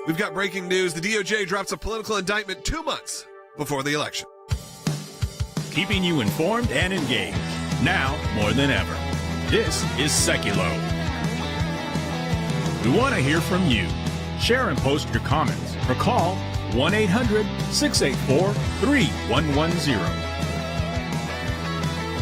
We've got breaking news. The DOJ drops a political indictment 2 months before the election. Keeping you informed and engaged, now more than ever. This is Sekulow. We want to hear from you. Share and post your comments or call 1-800-684-3110.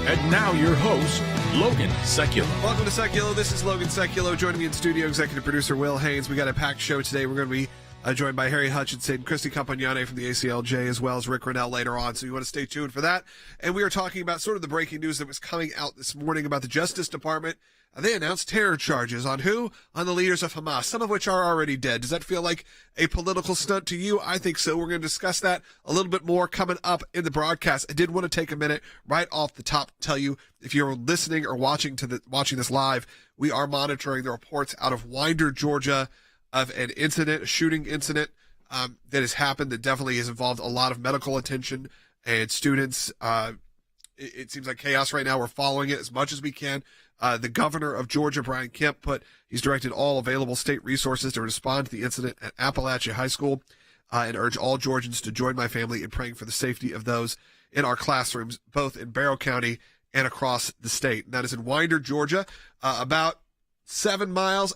And now your host, Logan Sekulow. Welcome to Sekulow. This is Logan Sekulow. Joining me in studio, executive producer Will Haynes. We got a packed show today. We're going to be joined by Harry Hutchinson, Christy Campagnane from the ACLJ, as well as Rick Rennell later on. So you want to stay tuned for that. And we are talking about sort of the breaking news that was coming out this morning about the Justice Department. They announced terror charges on who? On the leaders of Hamas, some of which are already dead. Does that feel like a political stunt to you? I think so. We're going to discuss that a little bit more coming up in the broadcast. I did want to take a minute right off the top to tell you, if you're listening or watching this live, we are monitoring the reports out of Winder, Georgia, of an incident, a shooting incident that has happened that definitely has involved a lot of medical attention and students. It seems like chaos right now. We're following it as much as we can. The governor of Georgia, Brian Kemp, he's directed all available state resources to respond to the incident at Appalachia High School and urge all Georgians to join my family in praying for the safety of those in our classrooms, both in Barrow County and across the state. And that is in Winder, Georgia, about 8 miles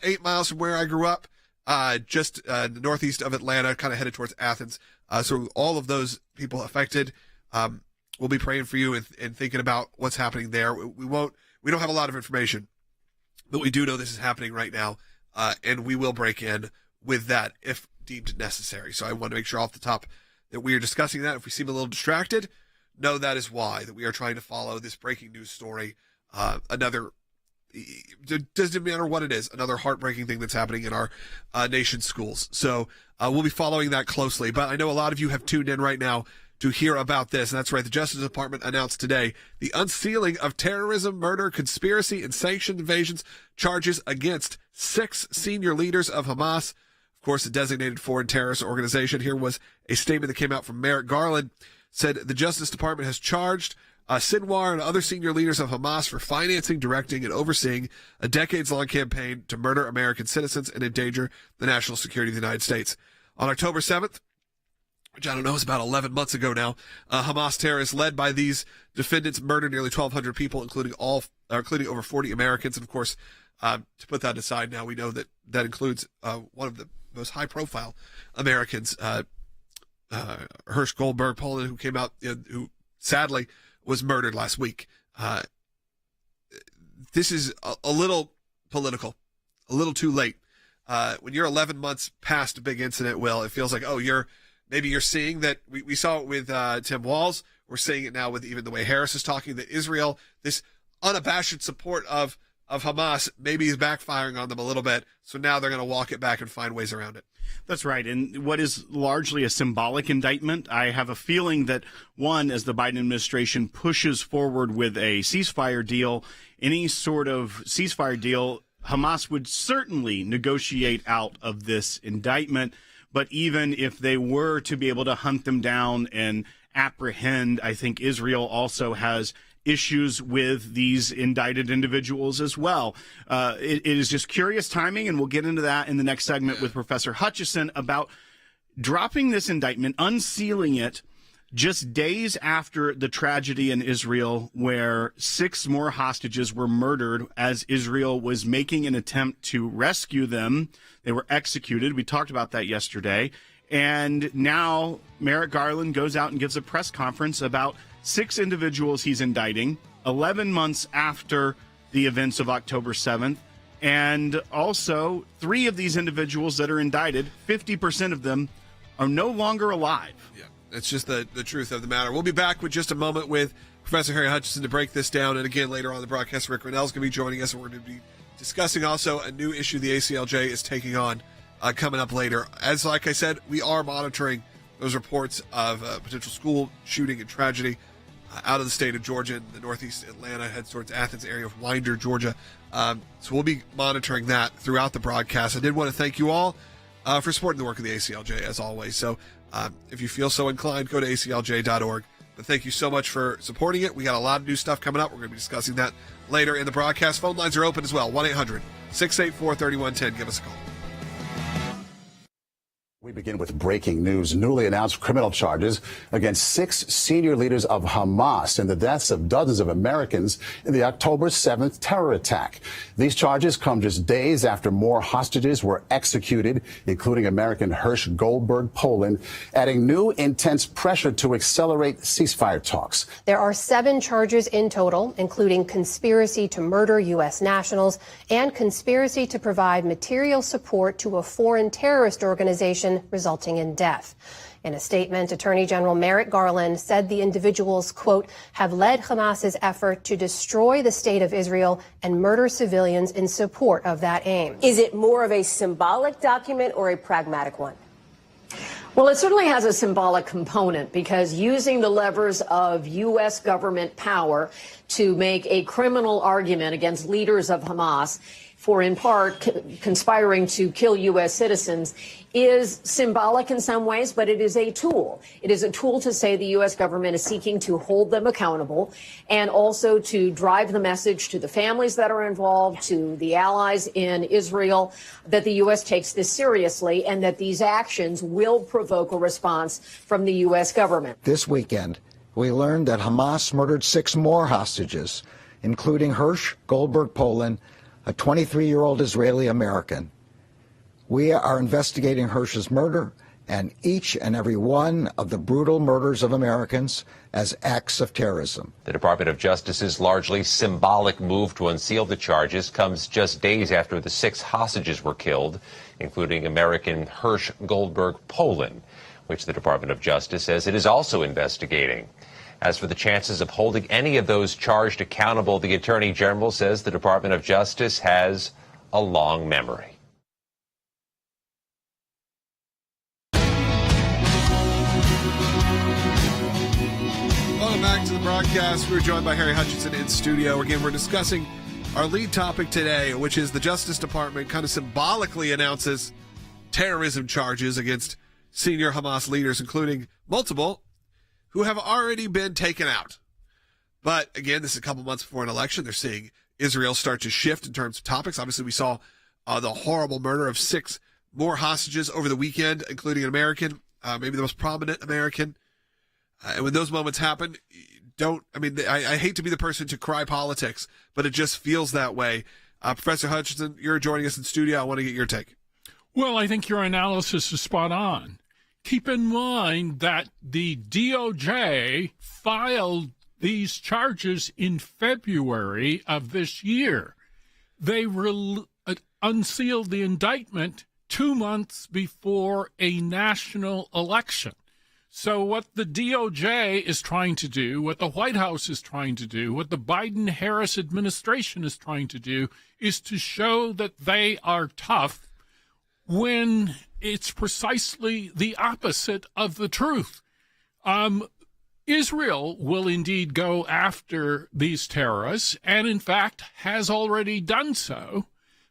from where I grew up, just northeast of Atlanta, kind of headed towards Athens. So all of those people affected, we'll be praying for you and thinking about what's happening there. We don't have a lot of information, but we do know this is happening right now, and we will break in with that if deemed necessary. So I want to make sure off the top that we are discussing that. If we seem a little distracted, know that is why, that we are trying to follow this breaking news story. It doesn't matter what it is, another heartbreaking thing that's happening in our nation's schools. So we'll be following that closely. But I know a lot of you have tuned in right now to hear about this. And that's right. The Justice Department announced today the unsealing of terrorism, murder, conspiracy, and sanctioned invasions charges against 6 senior leaders of Hamas. Of course, a designated foreign terrorist organization. Here was a statement that came out from Merrick Garland. Said the Justice Department has charged Sinwar and other senior leaders of Hamas for financing, directing, and overseeing a decades-long campaign to murder American citizens and endanger the national security of the United States. On October 7th, which I don't know, is about 11 months ago now, Hamas terrorists led by these defendants murdered nearly 1,200 people, including over 40 Americans. And of course, to put that aside now, we know that includes one of the most high-profile Americans, Hersh Goldberg, Poland, who came out, who sadly was murdered last week. This is a little political, a little too late. When you're 11 months past a big incident, Will, it feels like, maybe you're seeing that. We saw it with Tim Walz. We're seeing it now with even the way Harris is talking, that Israel, this unabashed support of Hamas, maybe is backfiring on them a little bit. So now they're going to walk it back and find ways around it. That's right. And what is largely a symbolic indictment, I have a feeling that, one, as the Biden administration pushes forward with a ceasefire deal, any sort of ceasefire deal, Hamas would certainly negotiate out of this indictment. But even if they were to be able to hunt them down and apprehend, I think Israel also has issues with these indicted individuals as well. It is just curious timing, and we'll get into that in the next segment with Professor Hutchison about dropping this indictment, unsealing it just days after the tragedy in Israel where 6 more hostages were murdered as Israel was making an attempt to rescue them. They were executed. We talked about that yesterday. And now Merrick Garland goes out and gives a press conference about 6 individuals he's indicting, 11 months after the events of October 7th. And also 3 of these individuals that are indicted, 50% of them are no longer alive. Yeah. It's just the truth of the matter. We'll be back with just a moment with Professor Harry Hutchison to break this down. And again, later on in the broadcast, Rick Rennell is going to be joining us. And we're going to be discussing also a new issue the ACLJ is taking on coming up later. As like I said, we are monitoring those reports of potential school shooting and tragedy out of the state of Georgia and the northeast Atlanta, heads towards Athens area of Winder, Georgia. So we'll be monitoring that throughout the broadcast. I did want to thank you all for supporting the work of the ACLJ, as always. So if you feel so inclined, go to aclj.org. But thank you so much for supporting it. We got a lot of new stuff coming up. We're going to be discussing that later in the broadcast. Phone lines are open as well. 1-800-684-3110. Give us a call. We begin with breaking news. Newly announced criminal charges against 6 senior leaders of Hamas in the deaths of dozens of Americans in the October 7th terror attack. These charges come just days after more hostages were executed, including American Hersh Goldberg, Poland, adding new intense pressure to accelerate ceasefire talks. There are 7 charges in total, including conspiracy to murder U.S. nationals and conspiracy to provide material support to a foreign terrorist organization, resulting in death. In a statement, Attorney General Merrick Garland said the individuals, quote, have led Hamas's effort to destroy the state of Israel and murder civilians in support of that aim. Is it more of a symbolic document or a pragmatic one? Well, it certainly has a symbolic component, because using the levers of U.S. government power to make a criminal argument against leaders of Hamas for, in part, conspiring to kill U.S. citizens is symbolic in some ways, but it is a tool. It is a tool to say the U.S. government is seeking to hold them accountable, and also to drive the message to the families that are involved, to the allies in Israel, that the U.S. takes this seriously and that these actions will provoke a response from the U.S. government. This weekend, we learned that Hamas murdered 6 more hostages, including Hersh Goldberg, Poland, a 23-year-old Israeli American. We are investigating Hersh's murder and each and every one of the brutal murders of Americans as acts of terrorism. The Department of Justice's largely symbolic move to unseal the charges comes just days after the 6 hostages were killed, including American Hersh Goldberg, Poland, which the Department of Justice says it is also investigating. As for the chances of holding any of those charged accountable, the Attorney General says the Department of Justice has a long memory. Welcome back to the broadcast. We're joined by Harry Hutchinson in studio. Again, we're discussing our lead topic today, which is the Justice Department kind of symbolically announces terrorism charges against senior Hamas leaders, including multiple who have already been taken out. But again, this is a couple months before an election. They're seeing Israel start to shift in terms of topics. Obviously, we saw the horrible murder of 6 more hostages over the weekend, including an American, maybe the most prominent American. And when those moments happen, I hate to be the person to cry politics, but it just feels that way. Professor Hutchinson, you're joining us in studio. I want to get your take. Well, I think your analysis is spot on. Keep in mind that the DOJ filed these charges in February of this year. They unsealed the indictment 2 months before a national election. So what the DOJ is trying to do, what the White House is trying to do, what the Biden-Harris administration is trying to do, is to show that they are tough when it's precisely the opposite of the truth. Israel will indeed go after these terrorists, and in fact has already done so,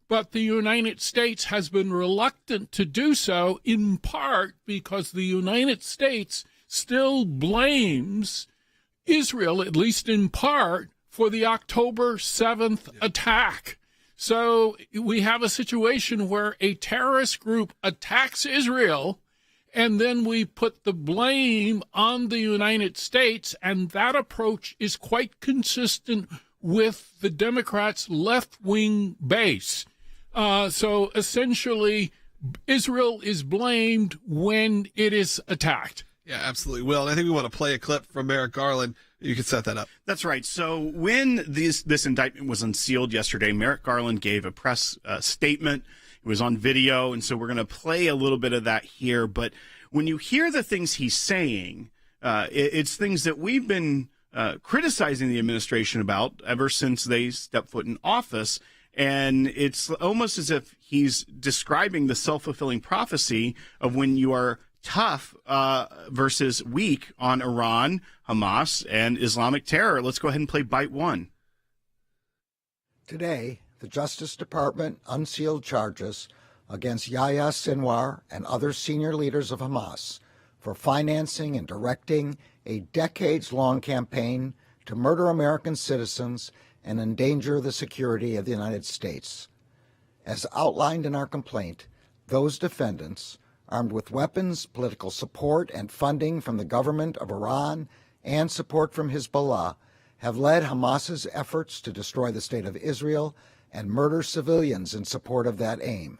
but the United States has been reluctant to do so, in part because the United States still blames Israel, at least in part, for the October 7th attack. So we have a situation where a terrorist group attacks Israel, and then we put the blame on the United States, and that approach is quite consistent with the Democrats' left-wing base. So essentially, Israel is blamed when it is attacked. Yeah, absolutely. Will, and I think we want to play a clip from Merrick Garland. You can set that up. That's right. So when this indictment was unsealed yesterday, Merrick Garland gave a press statement. It was on video, and so we're going to play a little bit of that here. But when you hear the things he's saying, it's things that we've been criticizing the administration about ever since they stepped foot in office. And it's almost as if he's describing the self-fulfilling prophecy of when you are tough versus weak on Iran, Hamas, and Islamic terror. Let's go ahead and play bite 1. Today, the Justice Department unsealed charges against Yahya Sinwar and other senior leaders of Hamas for financing and directing a decades-long campaign to murder American citizens and endanger the security of the United States. As outlined in our complaint, those defendants armed with weapons, political support, and funding from the government of Iran and support from Hezbollah, have led Hamas's efforts to destroy the state of Israel and murder civilians in support of that aim.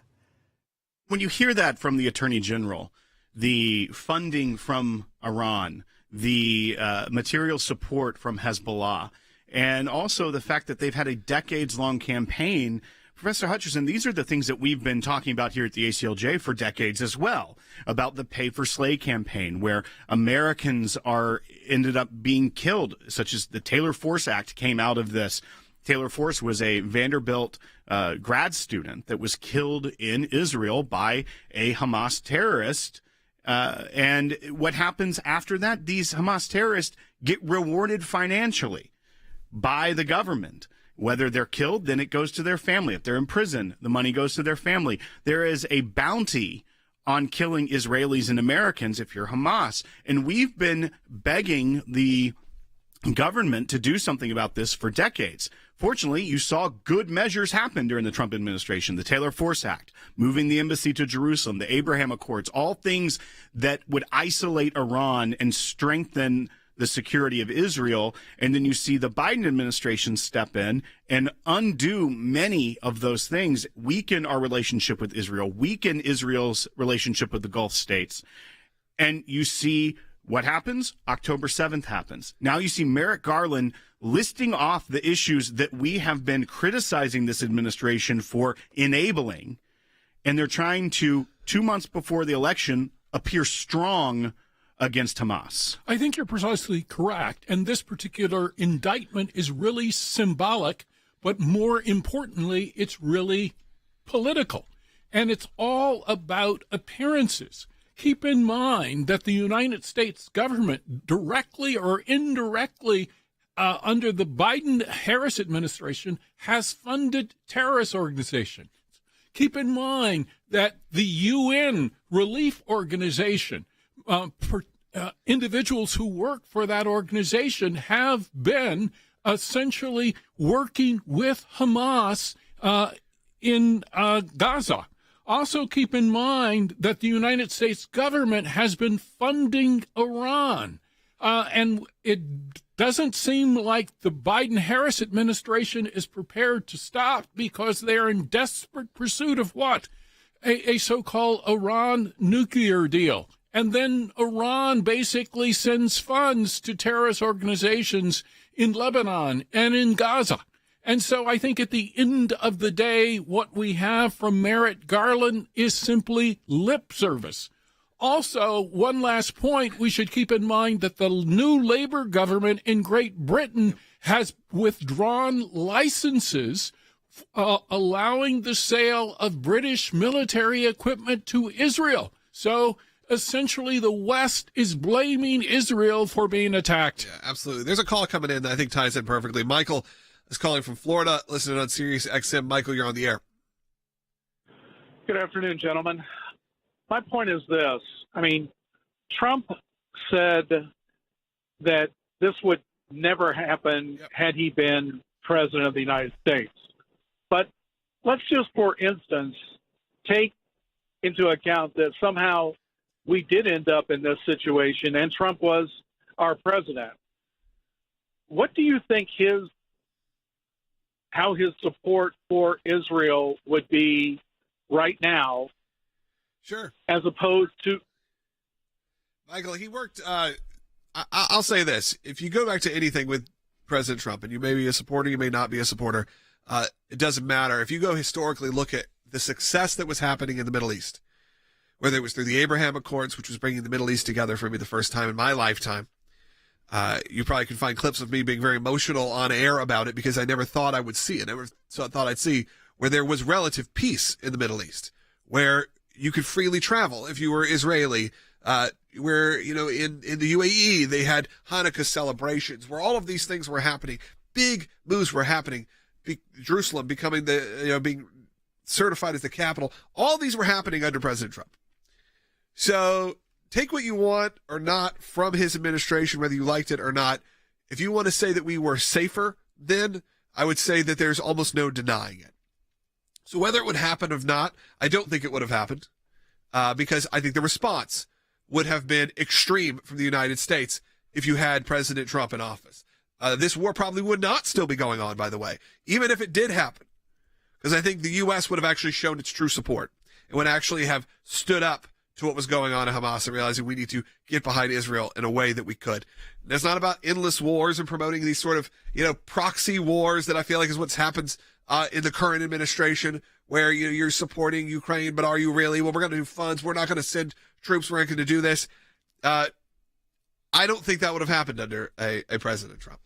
When you hear that from the Attorney General, the funding from Iran, the material support from Hezbollah, and also the fact that they've had a decades-long campaign, Professor Hutchison, these are the things that we've been talking about here at the ACLJ for decades as well, about the Pay for Slay campaign, where Americans ended up being killed, such as the Taylor Force Act came out of this. Taylor Force was a Vanderbilt grad student that was killed in Israel by a Hamas terrorist. And what happens after that? These Hamas terrorists get rewarded financially by the government. Whether they're killed, then it goes to their family. If they're in prison, the money goes to their family. There is a bounty on killing Israelis and Americans if you're Hamas. And we've been begging the government to do something about this for decades. Fortunately, you saw good measures happen during the Trump administration. The Taylor Force Act, moving the embassy to Jerusalem, the Abraham Accords, all things that would isolate Iran and strengthen the security of Israel. And then you see the Biden administration step in and undo many of those things, weaken our relationship with Israel, weaken Israel's relationship with the Gulf states. And you see what happens? October 7th happens. Now you see Merrick Garland listing off the issues that we have been criticizing this administration for enabling. And they're trying to, 2 months before the election, appear strong against Hamas. I think you're precisely correct. And this particular indictment is really symbolic, but more importantly, it's really political. And it's all about appearances. Keep in mind that the United States government, directly or indirectly, under the Biden-Harris administration, has funded terrorist organizations. Keep in mind that the UN relief organization, individuals who work for that organization have been essentially working with Hamas in Gaza. Also keep in mind that the United States government has been funding Iran. And it doesn't seem like the Biden-Harris administration is prepared to stop because they are in desperate pursuit of what? A so-called Iran nuclear deal. And then Iran basically sends funds to terrorist organizations in Lebanon and in Gaza. And so I think at the end of the day, what we have from Merrick Garland is simply lip service. Also, one last point, we should keep in mind that the new Labour government in Great Britain has withdrawn licenses allowing the sale of British military equipment to Israel. So essentially, the West is blaming Israel for being attacked. Yeah, absolutely. There's a call coming in that I think ties in perfectly. Michael is calling from Florida, listening on Sirius XM. Michael, you're on the air. Good afternoon, gentlemen. My point is this. I mean, Trump said that this would never happen had he been president of the United States. But let's just, for instance, take into account that somehow we did end up in this situation and Trump was our president. What do you think how his support for Israel would be right now? Sure. As opposed to... Michael, he worked, I'll say this. If you go back to anything with President Trump, and you may be a supporter, you may not be a supporter, it doesn't matter. If you go historically look at the success that was happening in the Middle East, whether it was through the Abraham Accords, which was bringing the Middle East together for me the first time in my lifetime. You probably can find clips of me being very emotional on air about it because I never thought I would see it. I never thought I'd see where there was relative peace in the Middle East, where you could freely travel if you were Israeli, where, you know, in the UAE, they had Hanukkah celebrations, where all of these things were happening. Big moves were happening. Jerusalem becoming being certified as the capital. All these were happening under President Trump. So take what you want or not from his administration, whether you liked it or not. If you want to say that we were safer then, I would say that there's almost no denying it. So whether it would happen or not, I don't think it would have happened. because I think the response would have been extreme from the United States if you had President Trump in office. This war probably would not still be going on, by the way, even if it did happen, because I think the U.S. would have actually shown its true support. It would actually have stood up to what was going on in Hamas and realizing we need to get behind Israel in a way that we could. And it's not about endless wars and promoting these sort of, proxy wars that I feel like is what's happened in the current administration, where you're supporting Ukraine, but are you really? Well, we're going to do funds. We're not going to send troops. We're not going to do this. I don't think that would have happened under a President Trump.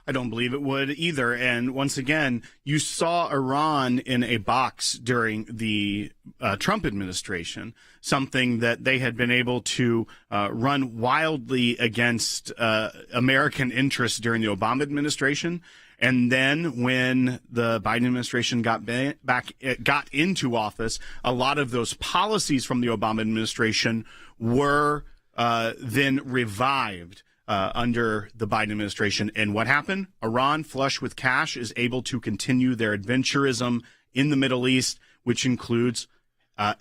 I don't believe it would either. And once again, you saw Iran in a box during the Trump administration, something that they had been able to run wildly against American interests during the Obama administration. And then when the Biden administration got into office, a lot of those policies from the Obama administration were then revived under the Biden administration. And what happened? Iran, flush with cash, is able to continue their adventurism in the Middle East, which includes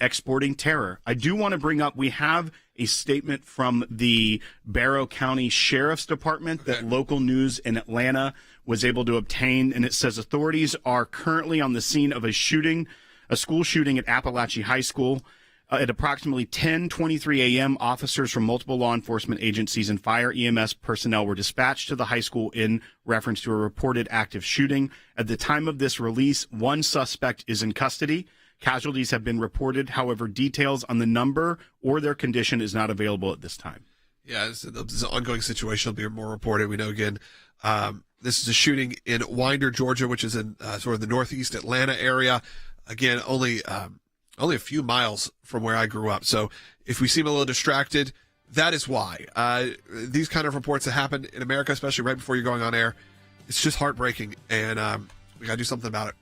exporting terror. I do want to bring up, we have a statement from the Barrow County Sheriff's Department that local news in Atlanta was able to obtain, and it says authorities are currently on the scene of a school shooting at Appalachian High School. At approximately 10:23 a.m., officers from multiple law enforcement agencies and fire EMS personnel were dispatched to the high school in reference to a reported active shooting. At the time of this release, one suspect is in custody. Casualties have been reported. However, details on the number or their condition is not available at this time. Yeah, this is an ongoing situation. It'll be more reported. We know, again, this is a shooting in Winder, Georgia, which is in sort of the northeast Atlanta area. Again, only a few miles from where I grew up. So if we seem a little distracted, that is why. These kind of reports that happen in America, especially right before you're going on air, it's just heartbreaking, and we got to do something about it.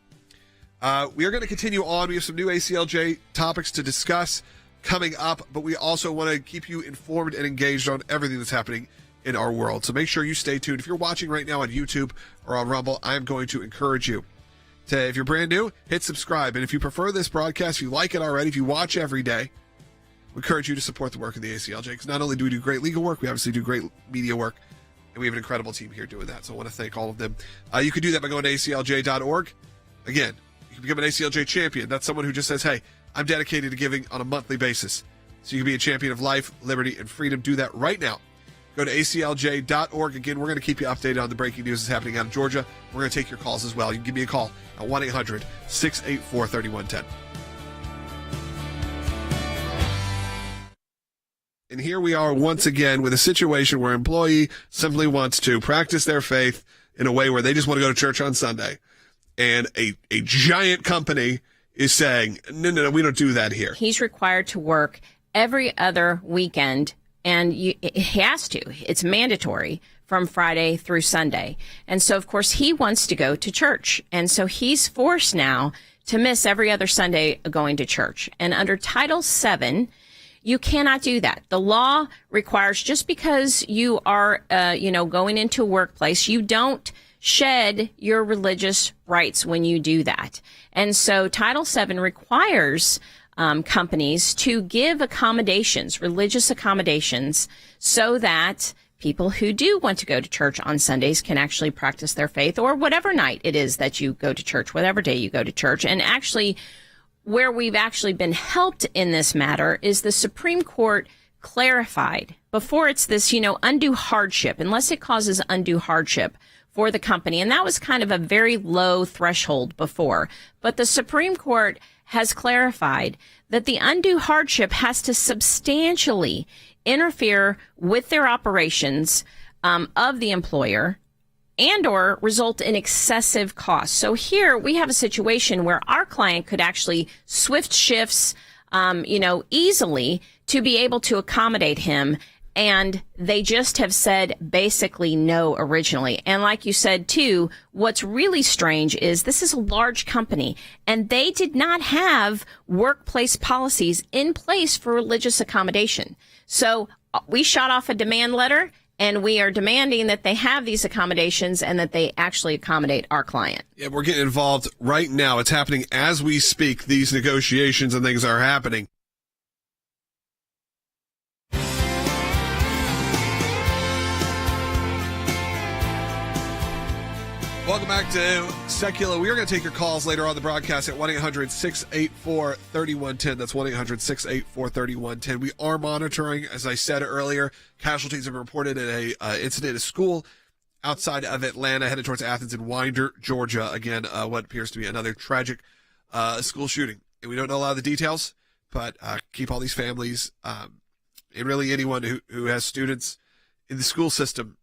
We are going to continue on. We have some new ACLJ topics to discuss coming up, but we also want to keep you informed and engaged on everything that's happening in our world. So make sure you stay tuned. If you're watching right now on YouTube or on Rumble, I am going to encourage you to, if you're brand new, hit subscribe. And if you prefer this broadcast, if you like it already, if you watch every day, we encourage you to support the work of the ACLJ, because not only do we do great legal work, we obviously do great media work, and we have an incredible team here doing that. So I want to thank all of them. You can do that by going to aclj.org. Again, you can become an ACLJ champion. That's someone who just says, hey, I'm dedicated to giving on a monthly basis. So you can be a champion of life, liberty, and freedom. Do that right now. Go to aclj.org. Again, we're going to keep you updated on the breaking news that's happening out of Georgia. We're going to take your calls as well. You can give me a call at 1-800-684-3110. And here we are once again with a situation where an employee simply wants to practice their faith in a way where they just want to go to church on Sunday. And a giant company is saying, no, we don't do that here. He's required to work every other weekend, and he has to. It's mandatory from Friday through Sunday. And so, of course, he wants to go to church. And so he's forced now to miss every other Sunday going to church. And under Title VII, you cannot do that. The law requires, just because you are, going into a workplace, you don't shed your religious rights when you do that. And so Title VII requires companies to give accommodations, religious accommodations, so that people who do want to go to church on Sundays can actually practice their faith, or whatever night it is that you go to church, whatever day you go to church. And actually, where we've actually been helped in this matter is the Supreme Court clarified, before it's this, undue hardship, unless it causes undue hardship for the company. And that was kind of a very low threshold before. But the Supreme Court has clarified that the undue hardship has to substantially interfere with their operations of the employer and or result in excessive costs. So here we have a situation where our client could actually swift shifts, easily to be able to accommodate him. And they just have said basically no originally. And like you said, too, what's really strange is this is a large company, and they did not have workplace policies in place for religious accommodation. So we shot off a demand letter, and we are demanding that they have these accommodations and that they actually accommodate our client. Yeah, we're getting involved right now. It's happening as we speak. These negotiations and things are happening. Welcome back to Sekulow. We are going to take your calls later on the broadcast at 1-800-684-3110. That's 1-800-684-3110. We are monitoring, as I said earlier, casualties have been reported at a incident at a school outside of Atlanta, headed towards Athens in Winder, Georgia. Again, what appears to be another tragic school shooting. And we don't know a lot of the details, but keep all these families and really anyone who has students in the school system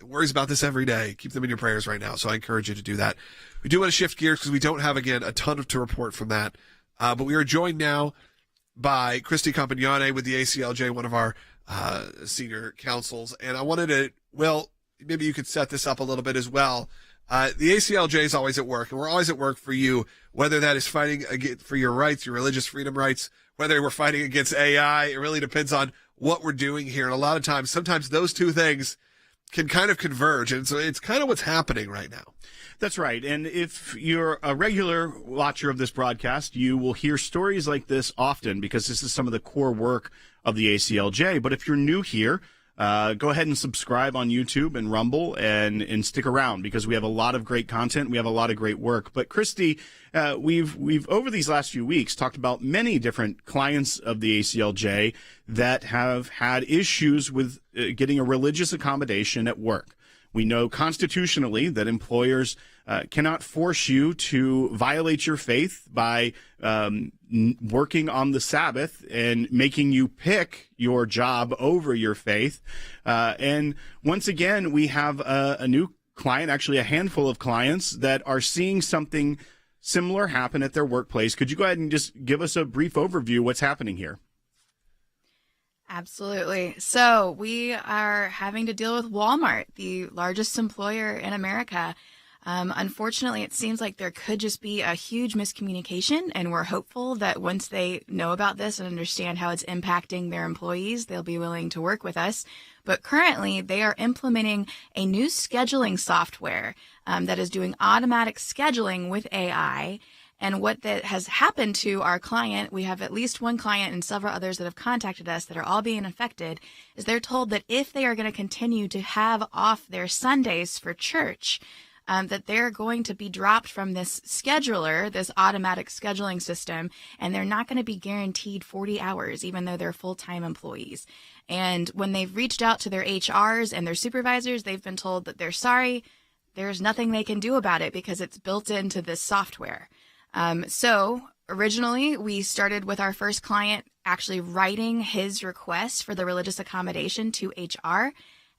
worries about this every day. Keep them in your prayers right now. So I encourage you to do that. We do want to shift gears because we don't have, again, a ton to report from that. But we are joined now by Christy Compagnone with the ACLJ, one of our senior counsels. And I wanted to, well, maybe you could set this up a little bit as well. The ACLJ is always at work, and we're always at work for you, whether that is fighting for your rights, your religious freedom rights, whether we're fighting against AI. It really depends on what we're doing here. And a lot of times, sometimes those two things can kind of converge. And so it's kind of what's happening right now. That's right. And if you're a regular watcher of this broadcast, you will hear stories like this often because this is some of the core work of the ACLJ. But if you're new here, go ahead and subscribe on YouTube and Rumble and stick around because we have a lot of great content. We have a lot of great work. But Christy, we've over these last few weeks talked about many different clients of the ACLJ that have had issues with getting a religious accommodation at work. We know constitutionally that employers cannot force you to violate your faith by working on the Sabbath and making you pick your job over your faith. And once again, we have a new client, actually a handful of clients that are seeing something similar happen at their workplace. Could you go ahead and just give us a brief overview of what's happening here? Absolutely. So we are having to deal with Walmart, the largest employer in America. Unfortunately, it seems like there could just be a huge miscommunication, and we're hopeful that once they know about this and understand how it's impacting their employees, they'll be willing to work with us. But currently, they are implementing a new scheduling software that is doing automatic scheduling with AI. And what that has happened to our client, we have at least one client and several others that have contacted us that are all being affected, is they're told that if they are going to continue to have off their Sundays for church, that they're going to be dropped from this scheduler, this automatic scheduling system, and they're not going to be guaranteed 40 hours, even though they're full-time employees. And when they've reached out to their HRs and their supervisors, they've been told that they're sorry, there's nothing they can do about it because it's built into this software. So originally we started with our first client actually writing his request for the religious accommodation to HR,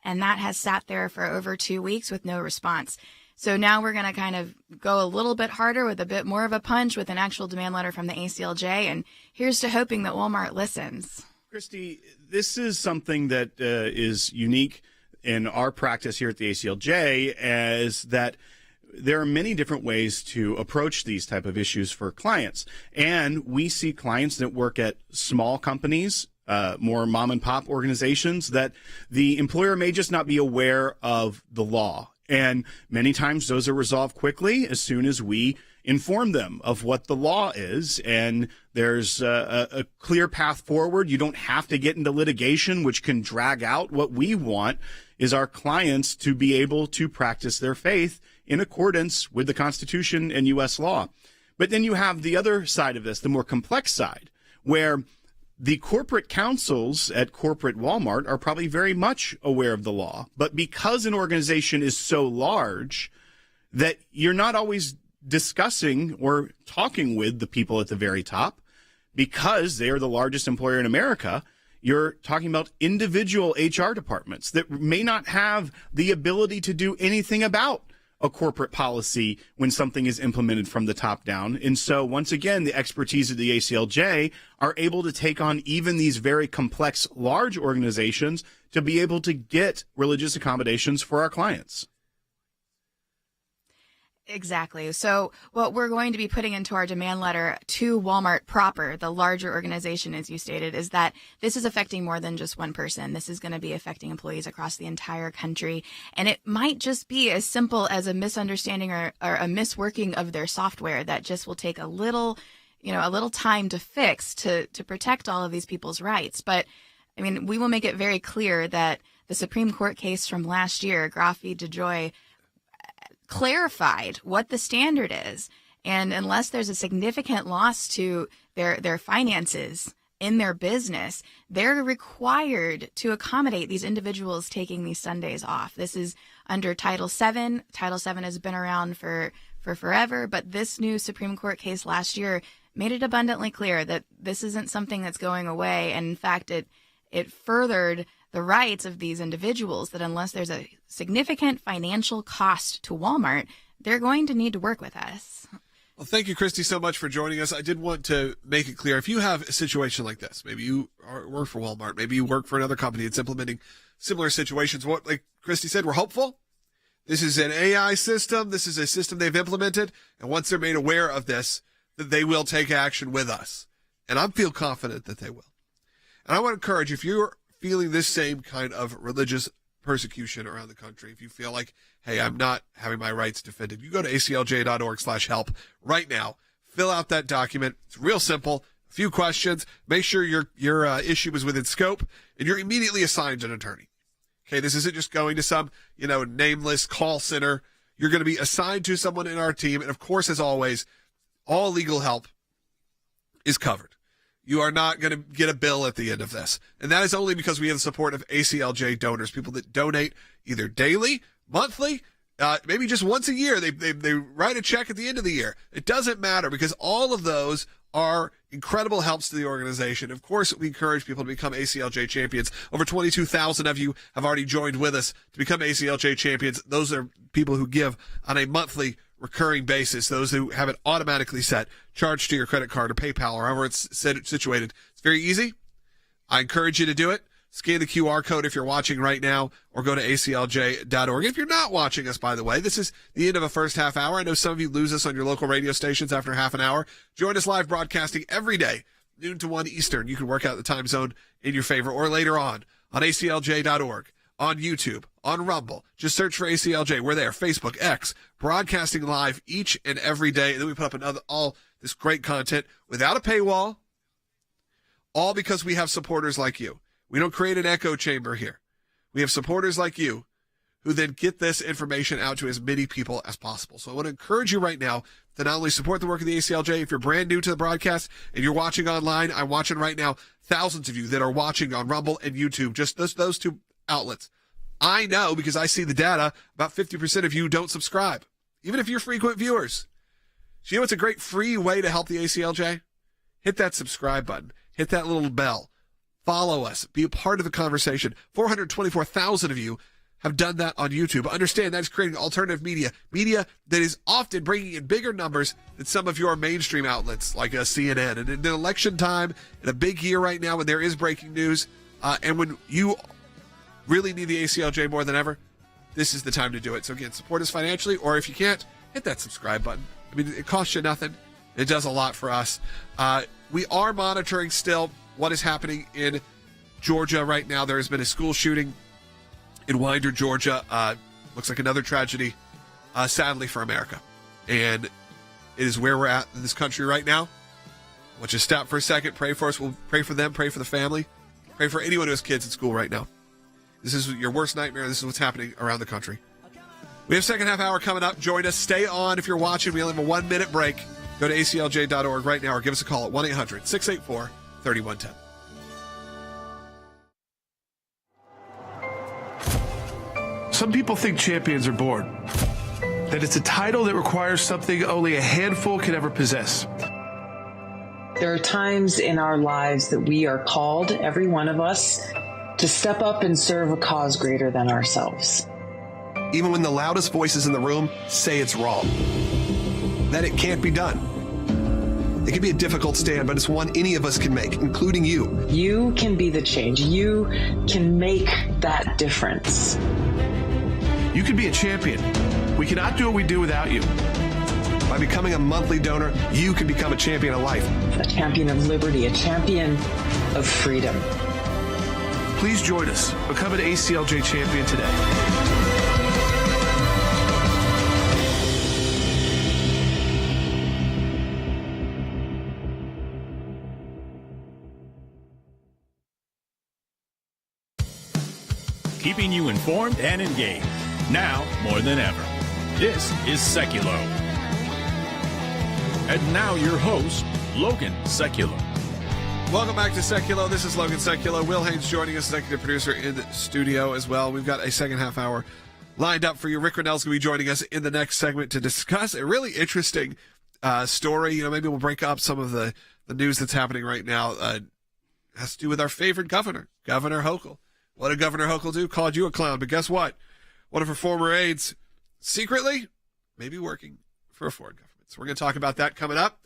and that has sat there for over 2 weeks with no response. So now we're going to kind of go a little bit harder with a bit more of a punch with an actual demand letter from the ACLJ, and here's to hoping that Walmart listens. Christy, this is something that is unique in our practice here at the ACLJ, as that there are many different ways to approach these type of issues for clients. And we see clients that work at small companies, more mom and pop organizations, that the employer may just not be aware of the law. And many times those are resolved quickly as soon as we inform them of what the law is. And there's a clear path forward. You don't have to get into litigation, which can drag out. What we want is our clients to be able to practice their faith in accordance with the Constitution and U.S. law. But then you have the other side of this, the more complex side, where the corporate counsels at corporate Walmart are probably very much aware of the law. But because an organization is so large that you're not always discussing or talking with the people at the very top, because they are the largest employer in America, you're talking about individual HR departments that may not have the ability to do anything about a corporate policy when something is implemented from the top down. And so once again, the expertise of the ACLJ are able to take on even these very complex, large organizations to be able to get religious accommodations for our clients. Exactly. So what we're going to be putting into our demand letter to Walmart proper, the larger organization, as you stated, is that this is affecting more than just one person. This is going to be affecting employees across the entire country. And it might just be as simple as a misunderstanding or a misworking of their software that just will take a little time to fix to protect all of these people's rights. But I mean, we will make it very clear that the Supreme Court case from last year, Graf v. DOJ, clarified what the standard is. And unless there's a significant loss to their finances in their business, they're required to accommodate these individuals taking these Sundays off. This is under Title VII. Title VII has been around for forever, but this new Supreme Court case last year made it abundantly clear that this isn't something that's going away. And in fact, it furthered the rights of these individuals, that unless there's a significant financial cost to Walmart, they're going to need to work with us. Well, thank you, Christy, so much for joining us. I did want to make it clear, if you have a situation like this, maybe you work for Walmart, maybe you work for another company that's implementing similar situations, what, like Christy said, we're hopeful. This is an AI system. This is a system they've implemented. And once they're made aware of this, that they will take action with us. And I feel confident that they will. And I want to encourage, if you're feeling this same kind of religious persecution around the country, if you feel like, hey, I'm not having my rights defended, you go to aclj.org/help right now. Fill out that document. It's real simple. A few questions. Make sure your issue is within scope, and you're immediately assigned an attorney. Okay, this isn't just going to some, nameless call center. You're going to be assigned to someone in our team. And of course, as always, all legal help is covered. You are not going to get a bill at the end of this. And that is only because we have the support of ACLJ donors, people that donate either daily, monthly, maybe just once a year. They write a check at the end of the year. It doesn't matter, because all of those are incredible helps to the organization. Of course, we encourage people to become ACLJ champions. Over 22,000 of you have already joined with us to become ACLJ champions. Those are people who give on a monthly recurring basis. Those who have it automatically set, charged to your credit card or PayPal or however it's situated. It's very easy. I encourage you to do it. Scan the QR code if you're watching right now, or go to aclj.org. If you're not watching us, by the way, this is the end of a first half hour. I know some of you lose us on your local radio stations after half an hour. Join us live broadcasting every day, noon to 1 Eastern. You can work out the time zone in your favor, or later on aclj.org, on YouTube, on Rumble. Just search for ACLJ. We're there. Facebook, X, broadcasting live each and every day. And then we put up all this great content without a paywall, all because we have supporters like you. We don't create an echo chamber here. We have supporters like you who then get this information out to as many people as possible. So I want to encourage you right now to not only support the work of the ACLJ. If you're brand new to the broadcast and you're watching online, I'm watching right now thousands of you that are watching on Rumble and YouTube, just those two outlets. I know, because I see the data, about 50% of you don't subscribe, even if you're frequent viewers. So you know what's a great free way to help the ACLJ? Hit that subscribe button. Hit that little bell. Follow us. Be a part of the conversation. 424,000 of you have done that on YouTube. Understand that's creating alternative media that is often bringing in bigger numbers than some of your mainstream outlets like CNN. And in election time, in a big year right now when there is breaking news, and when you really need the ACLJ more than ever, this is the time to do it. So again, support us financially, or if you can't, hit that subscribe button. I mean, it costs you nothing. It does a lot for us. We are monitoring still what is happening in Georgia right now. There has been a school shooting in Winder, Georgia. Looks like another tragedy, sadly, for America. And it is where we're at in this country right now. I want you to stop for a second, pray for us. We'll pray for them, pray for the family, pray for anyone who has kids at school right now. This is your worst nightmare. This is what's happening around the country. We have second half hour coming up. Join us. Stay on if you're watching. We only have a 1 minute break. Go to aclj.org right now, or give us a call at 1-800-684-3110. Some people think champions are bored, that it's a title that requires something only a handful can ever possess. There are times in our lives that we are called, every one of us, to step up and serve a cause greater than ourselves. Even when the loudest voices in the room say it's wrong, that it can't be done. It can be a difficult stand, but it's one any of us can make, including you. You can be the change. You can make that difference. You can be a champion. We cannot do what we do without you. By becoming a monthly donor, you can become a champion of life. A champion of liberty, a champion of freedom. Please join us. Become an ACLJ champion today. Keeping you informed and engaged, now more than ever. This is Sekulow. And now your host, Logan Sekulow. Welcome back to Sekulow. This is Logan Sekulow. Will Haynes joining us, executive producer in the studio as well. We've got a second half hour lined up for you. Rick Renell's going to be joining us in the next segment to discuss a really interesting story. Maybe we'll break up some of the news that's happening right now. Has to do with our favorite governor, Governor Hochul. What did Governor Hochul do? Called you a clown, but guess what? One of her former aides secretly maybe working for a foreign government. So we're going to talk about that coming up.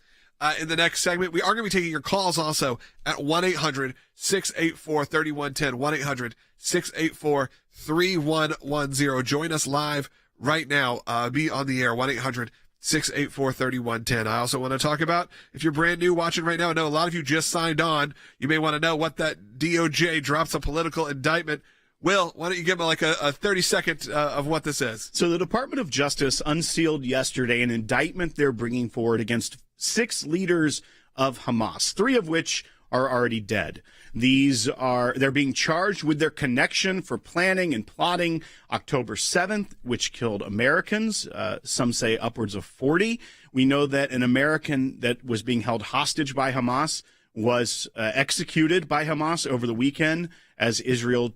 In the next segment, we are going to be taking your calls also at 1-800-684-3110, 1-800-684-3110. Join us live right now. Be on the air, 1-800-684-3110. I also want to talk about, if you're brand new watching right now, I know a lot of you just signed on. You may want to know what that DOJ drops a political indictment. Will, why don't you give me like a 30-second of what this is? So the Department of Justice unsealed yesterday an indictment they're bringing forward against 6 leaders of Hamas, 3 of which are already dead. They're being charged with their connection for planning and plotting October 7th, which killed Americans, some say upwards of 40. We know that an American that was being held hostage by Hamas was executed by Hamas over the weekend as Israel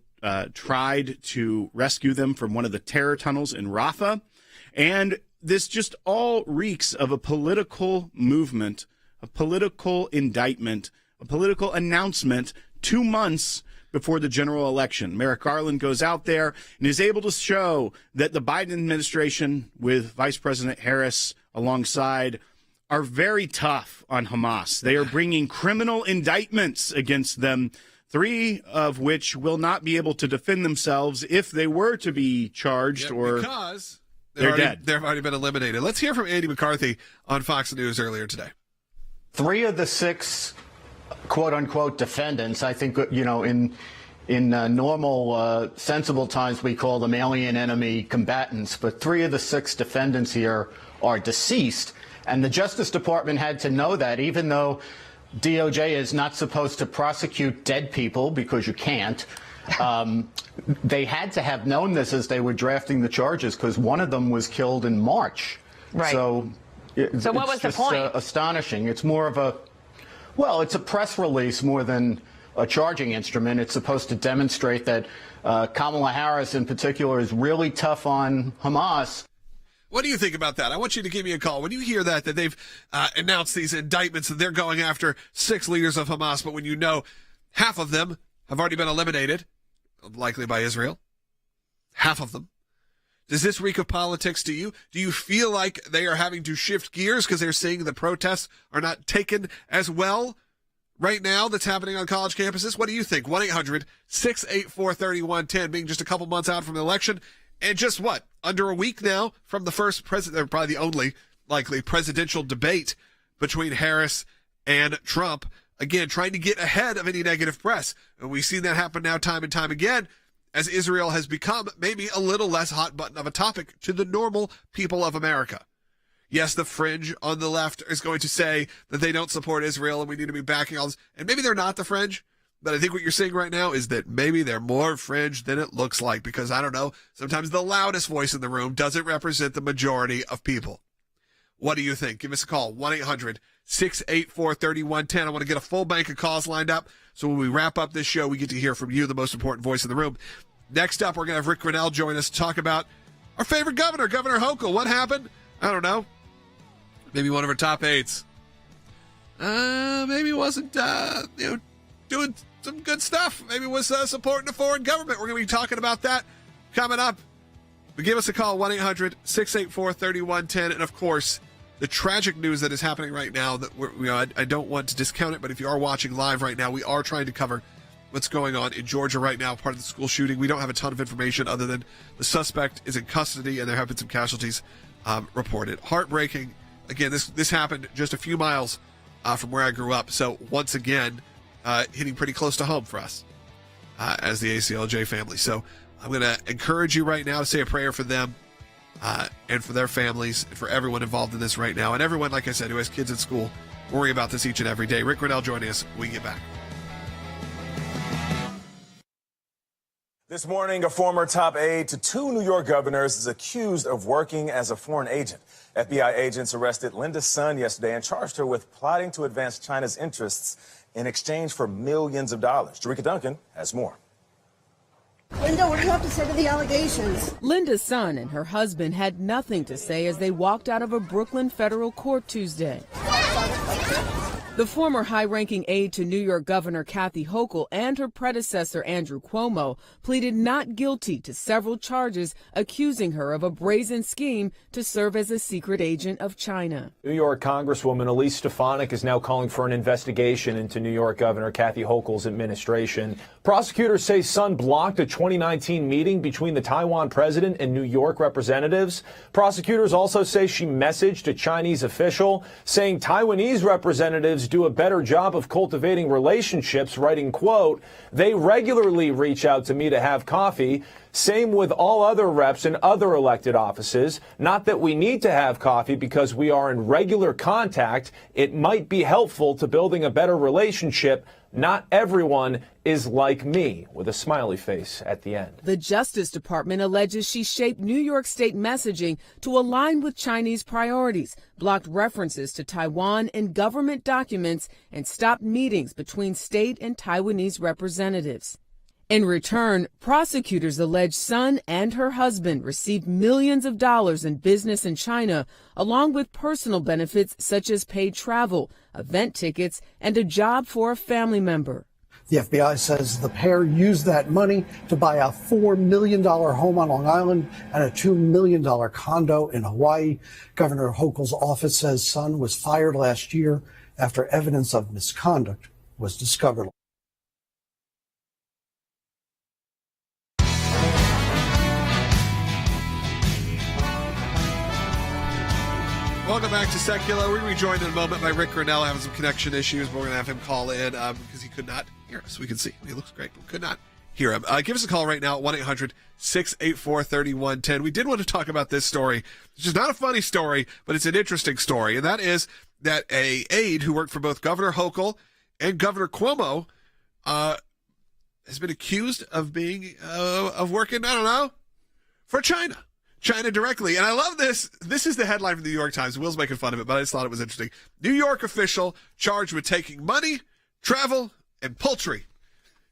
tried to rescue them from one of the terror tunnels in Rafah. And this just all reeks of a political movement, a political indictment, a political announcement 2 months before the general election. Merrick Garland goes out there and is able to show that the Biden administration, with Vice President Harris alongside, are very tough on Hamas. They are bringing criminal indictments against them, 3 of which will not be able to defend themselves if they were to be charged, because they're dead. They've already been eliminated. Let's hear from Andy McCarthy on Fox News earlier today. 3 of the 6 quote-unquote defendants, I think, in normal, sensible times, we call them alien enemy combatants, but 3 of the 6 defendants here are deceased. And the Justice Department had to know that, even though DOJ is not supposed to prosecute dead people because you can't. They had to have known this as they were drafting the charges, because one of them was killed in March. Right. So what was the point? Astonishing. It's more of it's a press release more than a charging instrument. It's supposed to demonstrate that Kamala Harris in particular is really tough on Hamas. What do you think about that? I want you to give me a call. When you hear that they've announced these indictments, that they're going after 6 leaders of Hamas, but when you know half of them have already been eliminated, likely by Israel, half of them, does this reek of politics to you? Do you feel like they are having to shift gears because they're seeing the protests are not taken as well right now that's happening on college campuses? What do you think? 1-800-684-3110, being just a couple months out from the election. And just under a week now from the first president, probably the only likely presidential debate between Harris and Trump. Again, trying to get ahead of any negative press. And we've seen that happen now time and time again as Israel has become maybe a little less hot button of a topic to the normal people of America. Yes, the fringe on the left is going to say that they don't support Israel and we need to be backing all this. And maybe they're not the fringe. But I think what you're seeing right now is that maybe they're more fringe than it looks like, because, I don't know, sometimes the loudest voice in the room doesn't represent the majority of people. What do you think? Give us a call, 1-800-684-3110. I want to get a full bank of calls lined up, so when we wrap up this show, we get to hear from you, the most important voice in the room. Next up, we're going to have Rick Renell join us to talk about our favorite governor, Governor Hochul. What happened? I don't know. Maybe one of her top aides. Maybe it wasn't, doing some good stuff. Maybe it was supporting a foreign government. We're going to be talking about that coming up. But give us a call, 1-800-684-3110. And, of course, the tragic news that is happening right now, that I don't want to discount it, but if you are watching live right now, we are trying to cover what's going on in Georgia right now, part of the school shooting. We don't have a ton of information other than the suspect is in custody and there have been some casualties reported. Heartbreaking. Again, this happened just a few miles from where I grew up. So, once again, hitting pretty close to home for us as the ACLJ family. So I'm going to encourage you right now to say a prayer for them and for their families and for everyone involved in this right now. And everyone, like I said, who has kids at school, worry about this each and every day. Rick Renell joining us when we get back. This morning, a former top aide to 2 New York governors is accused of working as a foreign agent. FBI agents arrested Linda's son yesterday and charged her with plotting to advance China's interests in exchange for millions of dollars. Jerika Duncan has more. Linda, what do you have to say to the allegations? Linda's son and her husband had nothing to say as they walked out of a Brooklyn federal court Tuesday. The former high-ranking aide to New York Governor Kathy Hochul and her predecessor Andrew Cuomo pleaded not guilty to several charges accusing her of a brazen scheme to serve as a secret agent of China. New York Congresswoman Elise Stefanik is now calling for an investigation into New York Governor Kathy Hochul's administration. Prosecutors say Sun blocked a 2019 meeting between the Taiwan president and New York representatives. Prosecutors also say she messaged a Chinese official saying Taiwanese representatives do a better job of cultivating relationships, writing, quote, "They regularly reach out to me to have coffee. Same with all other reps in other elected offices. Not that we need to have coffee because we are in regular contact. It might be helpful to building a better relationship. Not everyone is like me," with a smiley face at the end. The Justice Department alleges she shaped New York State messaging to align with Chinese priorities, blocked references to Taiwan in government documents, and stopped meetings between state and Taiwanese representatives. In return, prosecutors allege Sun and her husband received millions of dollars in business in China, along with personal benefits such as paid travel, event tickets, and a job for a family member. The FBI says the pair used that money to buy a $4 million home on Long Island and a $2 million condo in Hawaii. Governor Hochul's office says Sun was fired last year after evidence of misconduct was discovered. Welcome back to Sekulow. We're going to be joined in a moment by Rick Grinnell having some connection issues, but we're going to have him call in because he could not hear us. We can see. He looks great, but we could not hear him. Give us a call right now at 1-800-684-3110. We did want to talk about this story, which is not a funny story, but it's an interesting story, and that is that a aide who worked for both Governor Hochul and Governor Cuomo has been accused of being of working, I don't know, for China directly. And I love this. This is the headline from the New York Times. Will's making fun of it, but I just thought it was interesting. New York official charged with taking money, travel, and poultry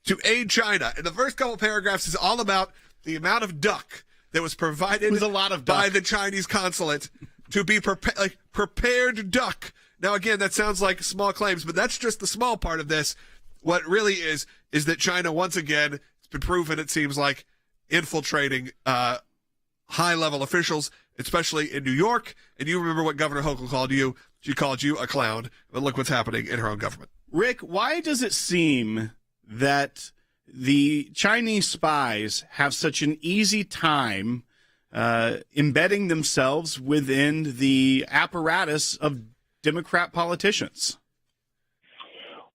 to aid China. And the first couple paragraphs is all about the amount of duck that was provided by the Chinese consulate to be prepared duck. Now, again, that sounds like small claims, but that's just the small part of this. What really is that China, once again, it's been proven, it seems like, infiltrating high-level officials, especially in New York. And you remember what Governor Hochul called you. She called you a clown. But look what's happening in her own government. Rick, why does it seem that the Chinese spies have such an easy time embedding themselves within the apparatus of Democrat politicians?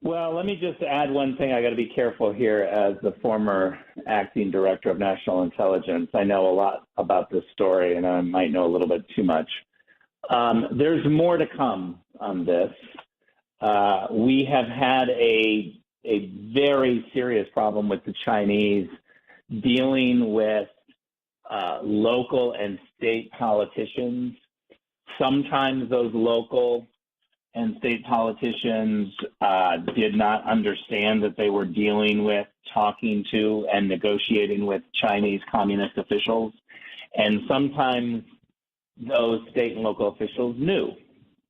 Well, let me just add one thing. I got to be careful here. As the former acting director of national intelligence, I know a lot about this story, and I might know a little bit too much. There's more to come on this. We have had a very serious problem with the Chinese dealing with local and state politicians. Sometimes those local and state politicians did not understand that they were dealing with, talking to, and negotiating with Chinese communist officials. And sometimes those state and local officials knew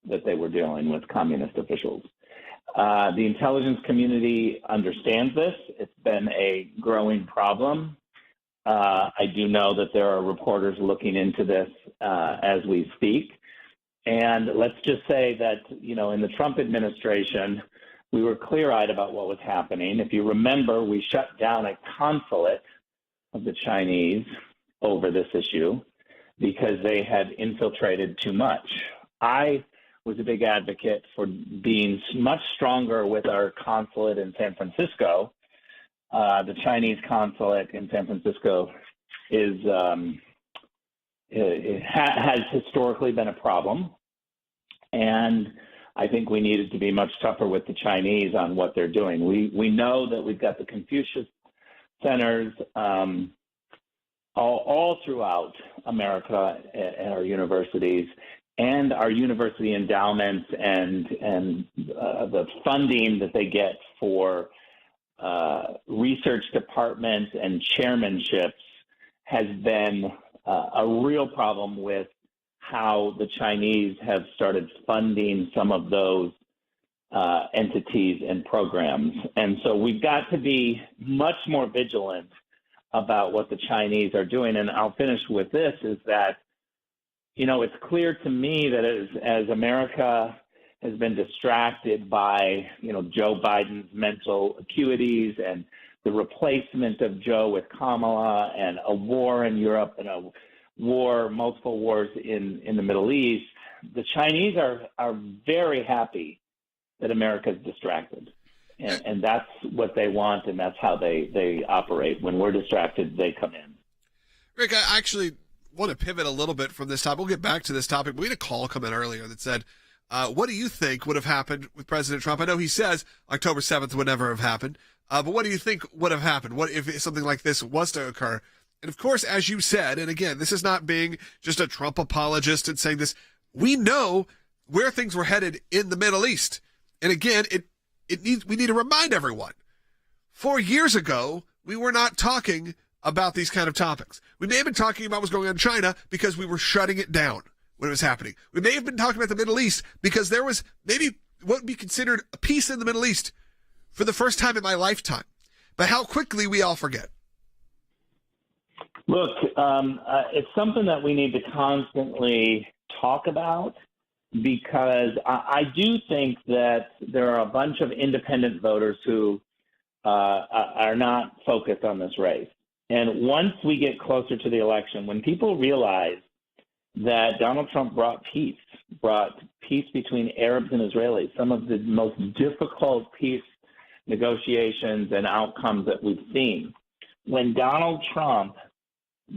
that they were dealing with communist officials. The intelligence community understands this. It's been a growing problem. I do know that there are reporters looking into this as we speak. And let's just say that, you know, in the Trump administration, we were clear-eyed about what was happening. If you remember, we shut down a consulate of the Chinese over this issue because they had infiltrated too much. I was a big advocate for being much stronger with our consulate in San Francisco. The Chinese consulate in San Francisco is it has historically been a problem, and I think we needed to be much tougher with the Chinese on what they're doing. We know that we've got the Confucius centers all throughout America and our universities and our university endowments and the funding that they get for research departments and chairmanships has been a real problem with how the Chinese have started funding some of those entities and programs. And so we've got to be much more vigilant about what the Chinese are doing. And I'll finish with this, is that, you know, it's clear to me that as America has been distracted by, you know, Joe Biden's mental acuities and the replacement of Joe with Kamala and a war in Europe and multiple wars in the Middle East, the Chinese are very happy that America is distracted. And that's what they want, and that's how they operate. When we're distracted, they come in. Rick, I actually want to pivot a little bit from this topic. We'll get back to this topic. We had a call come in earlier that said, what do you think would have happened with President Trump? I know he says October 7th would never have happened, but what do you think would have happened? What if something like this was to occur? And of course, as you said, and again, this is not being just a Trump apologist and saying this, we know where things were headed in the Middle East. And again, we need to remind everyone, 4 years ago, we were not talking about these kind of topics. We may have been talking about what's going on in China because we were shutting it down when it was happening. We may have been talking about the Middle East because there was maybe what would be considered a peace in the Middle East for the first time in my lifetime. But how quickly we all forget. Look, it's something that we need to constantly talk about, because I do think that there are a bunch of independent voters who are not focused on this race. And once we get closer to the election, when people realize that Donald Trump brought peace between Arabs and Israelis, some of the most difficult peace negotiations and outcomes that we've seen. When Donald Trump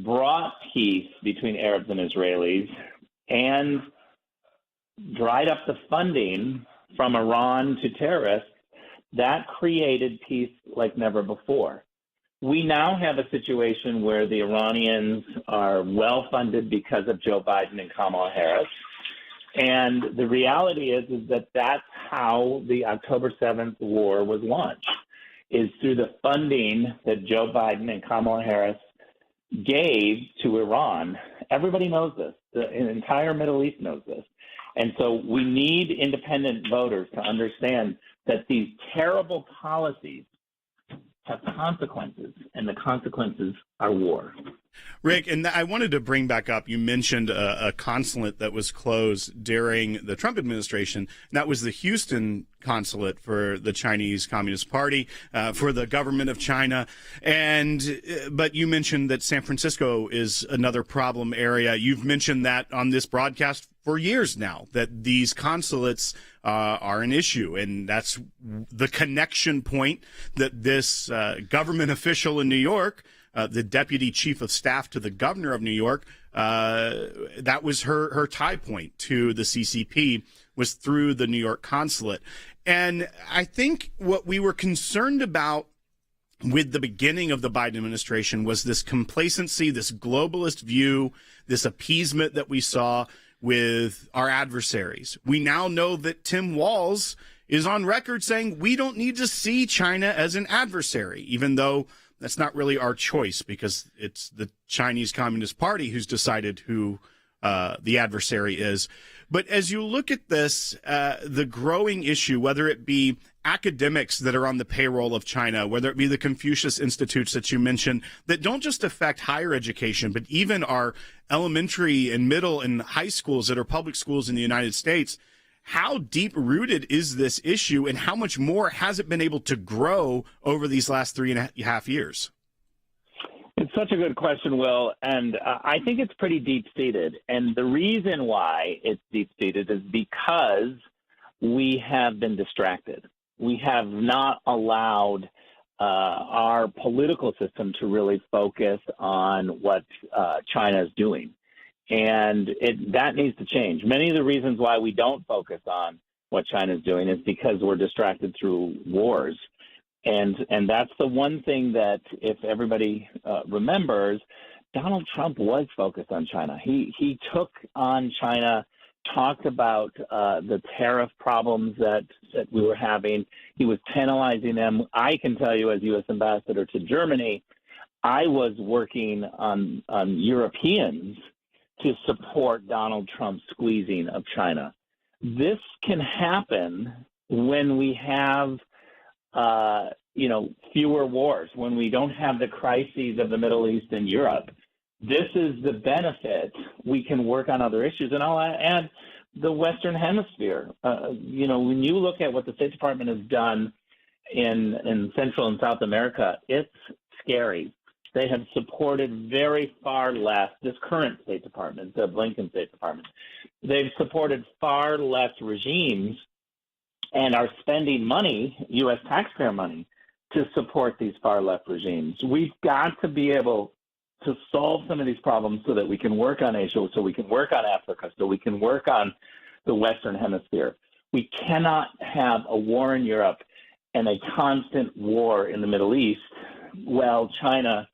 brought peace between Arabs and Israelis and dried up the funding from Iran to terrorists, that created peace like never before. We now have a situation where the Iranians are well funded because of Joe Biden and Kamala Harris. And the reality is that that's how the October 7th war was launched, is through the funding that Joe Biden and Kamala Harris gave to Iran. Everybody knows this. The entire Middle East knows this. And so we need independent voters to understand that these terrible policies have consequences, and the consequences are war. Rick, and I wanted to bring back up, you mentioned a consulate that was closed during the Trump administration. And that was the Houston consulate for the Chinese Communist Party, for the government of China. But you mentioned that San Francisco is another problem area. You've mentioned that on this broadcast for years now, that these consulates are an issue. And that's the connection point that this government official in New York, the deputy chief of staff to the governor of New York, that was her tie point to the CCP, was through the New York consulate. And I think what we were concerned about with the beginning of the Biden administration was this complacency, this globalist view, this appeasement that we saw with our adversaries. We now know that Tim Walz is on record saying we don't need to see China as an adversary, even though that's not really our choice, because it's the Chinese Communist Party who's decided who the adversary is. But as you look at this, the growing issue, whether it be academics that are on the payroll of China, whether it be the Confucius Institutes that you mentioned, that don't just affect higher education, but even our elementary and middle and high schools that are public schools in the United States, how deep-rooted is this issue, and how much more has it been able to grow over these last 3.5 years? It's such a good question, Will, and I think it's pretty deep-seated. And the reason why it's deep-seated is because we have been distracted. We have not allowed our political system to really focus on what China is doing. And that needs to change. Many of the reasons why we don't focus on what China is doing is because we're distracted through wars. And that's the one thing that, if everybody remembers, Donald Trump was focused on China. He took on China, talked about the tariff problems that we were having. He was penalizing them. I can tell you, as U.S. ambassador to Germany, I was working on Europeans to support Donald Trump's squeezing of China. This can happen when we have fewer wars, when we don't have the crises of the Middle East and Europe. This is the benefit. We can work on other issues. And I'll add the Western Hemisphere. When you look at what the State Department has done in Central and South America, it's scary. They have supported very far less, this current State Department, the Blinken State Department, they've supported far less regimes and are spending money, U.S. taxpayer money, to support these far left regimes. We've got to be able to solve some of these problems so that we can work on Asia, so we can work on Africa, so we can work on the Western Hemisphere. We cannot have a war in Europe and a constant war in the Middle East while China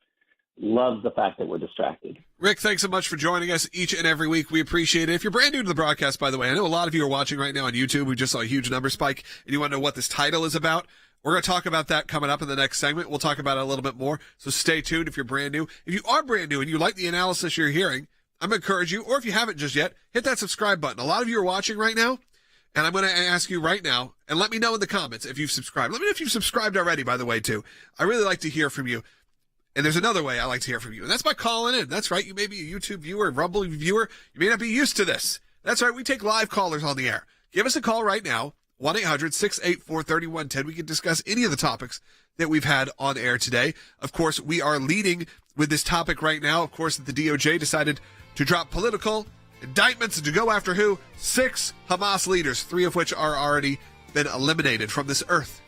loves the fact that we're distracted. Rick, thanks so much for joining us each and every week. We appreciate it. If you're brand new to the broadcast, by the way, I know a lot of you are watching right now on YouTube. We just saw a huge number spike, and you want to know what this title is about. We're going to talk about that coming up in the next segment. We'll talk about it a little bit more, so stay tuned if you're brand new. If you are brand new and you like the analysis you're hearing, I'm going to encourage you, or if you haven't just yet, hit that subscribe button. A lot of you are watching right now, and I'm going to ask you right now, and let me know in the comments if you've subscribed. Let me know if you've subscribed already, by the way, too. I really like to hear from you. And there's another way I like to hear from you, and that's by calling in. That's right. You may be a YouTube viewer, a Rumble viewer. You may not be used to this. That's right. We take live callers on the air. Give us a call right now, 1-800-684-3110. We can discuss any of the topics that we've had on air today. Of course, we are leading with this topic right now. Of course, that the DOJ decided to drop political indictments and to go after who? 6 Hamas leaders, 3 of which are already been eliminated from this earth.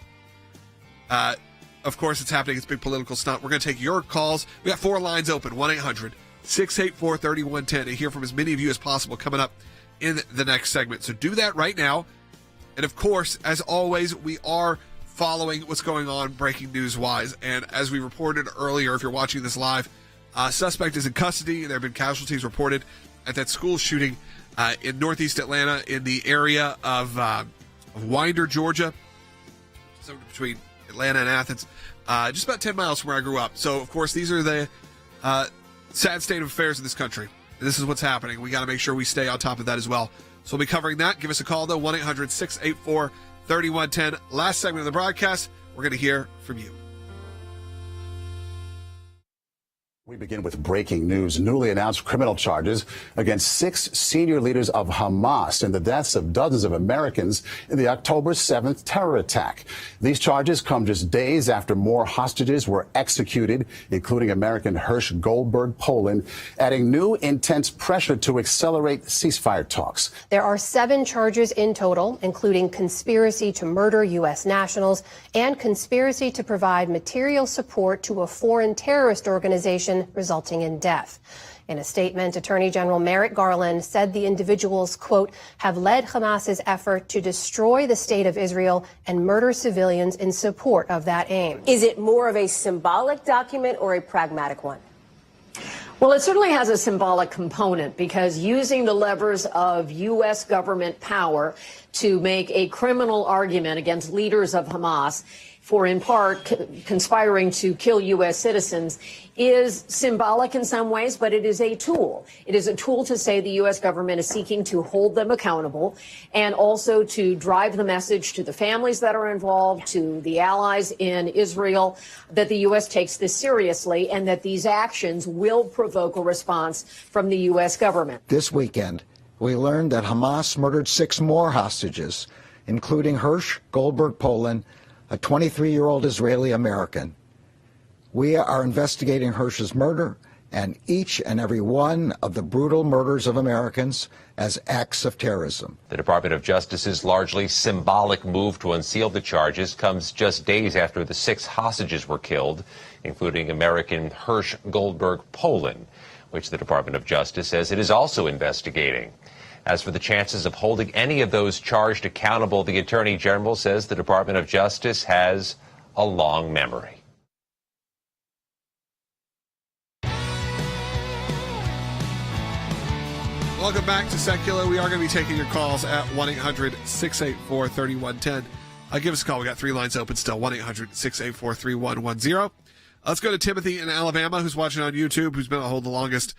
Of course, it's happening. It's a big political stunt. We're going to take your calls. We got 4 lines open, 1-800-684-3110, and hear from as many of you as possible coming up in the next segment. So do that right now. And of course, as always, we are following what's going on breaking news-wise. And as we reported earlier, if you're watching this live, suspect is in custody. There have been casualties reported at that school shooting in northeast Atlanta in the area of Winder, Georgia, so between Atlanta and Athens, just about 10 miles from where I grew up. So, of course, these are the sad state of affairs in this country. This is what's happening. We got to make sure we stay on top of that as well. So we'll be covering that. Give us a call, though, 1-800-684-3110. Last segment of the broadcast, we're going to hear from you. We begin with breaking news. Newly announced criminal charges against 6 senior leaders of Hamas in the deaths of dozens of Americans in the October 7th terror attack. These charges come just days after more hostages were executed, including American Hersh Goldberg Poland, adding new intense pressure to accelerate ceasefire talks. There are 7 charges in total, including conspiracy to murder U.S. nationals and conspiracy to provide material support to a foreign terrorist organization, resulting in death. In a statement, Attorney General Merrick Garland said the individuals, quote, have led Hamas's effort to destroy the state of Israel and murder civilians in support of that aim. Is it more of a symbolic document or a pragmatic one? Well, it certainly has a symbolic component, because using the levers of U.S. government power to make a criminal argument against leaders of Hamas for, in part, conspiring to kill U.S. citizens is symbolic in some ways, but it is a tool. It is a tool to say the U.S. government is seeking to hold them accountable, and also to drive the message to the families that are involved, to the allies in Israel, that the U.S. takes this seriously and that these actions will provoke a response from the U.S. government. This weekend, we learned that Hamas murdered 6 more hostages, including Hersh Goldberg Poland, a 23-year-old Israeli American. We are investigating Hersh's murder and each and every one of the brutal murders of Americans as acts of terrorism. The Department of Justice's largely symbolic move to unseal the charges comes just days after the 6 hostages were killed, including American Hersh Goldberg Poland, which the Department of Justice says it is also investigating. As for the chances of holding any of those charged accountable, the Attorney General says the Department of Justice has a long memory. Welcome back to Sekulow. We are going to be taking your calls at 1-800-684-3110. Give us a call. We got 3 lines open still, 1-800-684-3110. Let's go to Timothy in Alabama, who's watching on YouTube, who's been on hold the longest.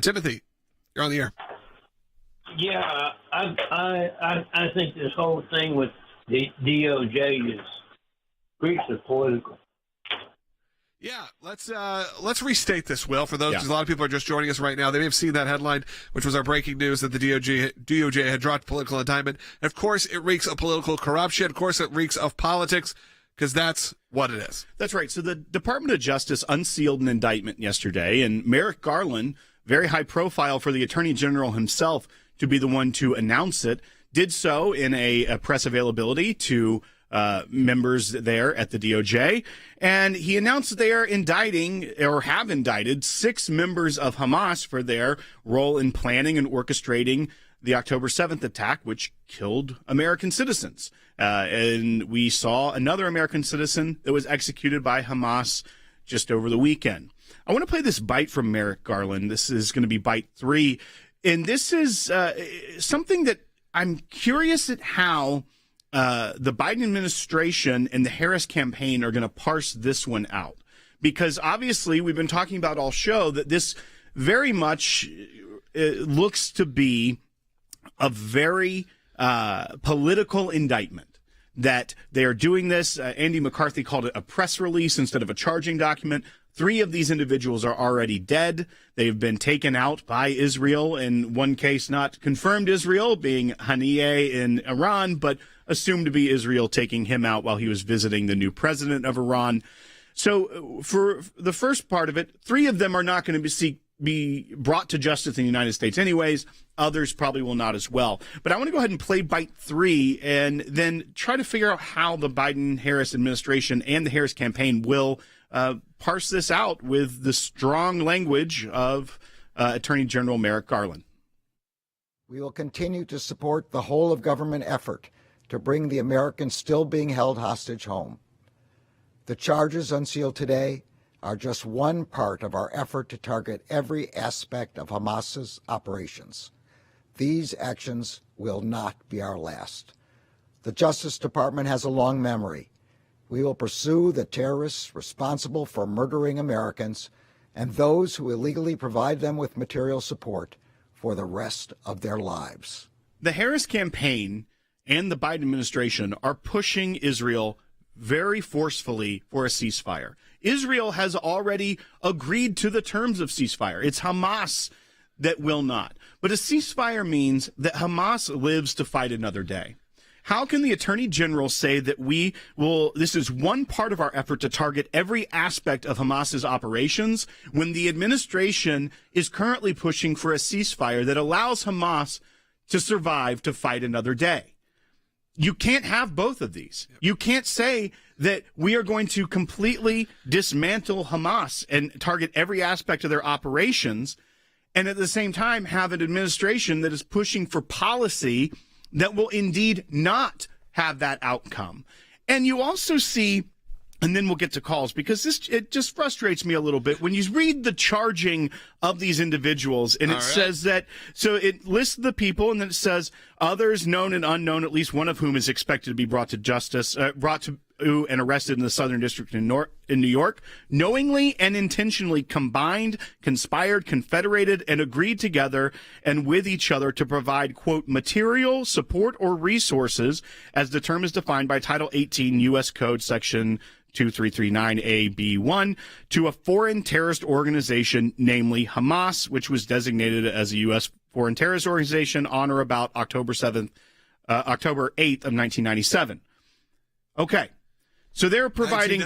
Timothy, you're on the air. Yeah, I think this whole thing with the DOJ is greasy political. Yeah, let's restate this, Will, for those, because a lot of people are just joining us right now. They may have seen that headline, which was our breaking news that the DOJ had dropped political indictment. And of course, it reeks of political corruption. Of course, it reeks of politics, because that's what it is. That's right. So the Department of Justice unsealed an indictment yesterday, and Merrick Garland, very high profile for the Attorney General himself to be the one to announce it, did so in a press availability to members there at the DOJ, and he announced that they are indicting, or have indicted, 6 members of Hamas for their role in planning and orchestrating the October 7th attack, which killed American citizens. And we saw another American citizen that was executed by Hamas just over the weekend. I want to play this bite from Merrick Garland. This is going to be bite 3. And this is something that I'm curious at how the Biden administration and the Harris campaign are going to parse this one out. Because obviously we've been talking about all show that this very much looks to be a very political indictment, that they are doing this. Andy McCarthy called it a press release instead of a charging document. 3 of these individuals are already dead. They've been taken out by Israel, in one case not confirmed Israel, being Haniyeh in Iran, but assumed to be Israel taking him out while he was visiting the new president of Iran. So for the first part of it, 3 of them are not going to be brought to justice in the United States anyways. Others probably will not as well. But I want to go ahead and play bite 3 and then try to figure out how the Biden-Harris administration and the Harris campaign will parse this out with the strong language of Attorney General Merrick Garland. We will continue to support the whole of government effort to bring the Americans still being held hostage home. The charges unsealed today are just one part of our effort to target every aspect of Hamas's operations. These actions will not be our last. The Justice Department has a long memory. We will pursue the terrorists responsible for murdering Americans and those who illegally provide them with material support for the rest of their lives. The Harris campaign and the Biden administration are pushing Israel very forcefully for a ceasefire. Israel has already agreed to the terms of ceasefire. It's Hamas that will not. But a ceasefire means that Hamas lives to fight another day. How can the Attorney General say that this is one part of our effort to target every aspect of Hamas's operations when the administration is currently pushing for a ceasefire that allows Hamas to survive to fight another day? You can't have both of these. You can't say that we are going to completely dismantle Hamas and target every aspect of their operations, and at the same time have an administration that is pushing for policy that will indeed not have that outcome. And you also see, and then we'll get to calls, because it just frustrates me a little bit when you read the charging of these individuals, and it says that, so it lists the people, and then it says others known and unknown, at least one of whom is expected to be brought to justice, and arrested in the Southern District in New York, knowingly and intentionally combined, conspired, confederated, and agreed together and with each other to provide, quote, material, support, or resources, as the term is defined by Title 18 U.S. Code Section 2339A-B1, to a foreign terrorist organization, namely Hamas, which was designated as a U.S. foreign terrorist organization on or about October 8th of 1997. Okay. So they're providing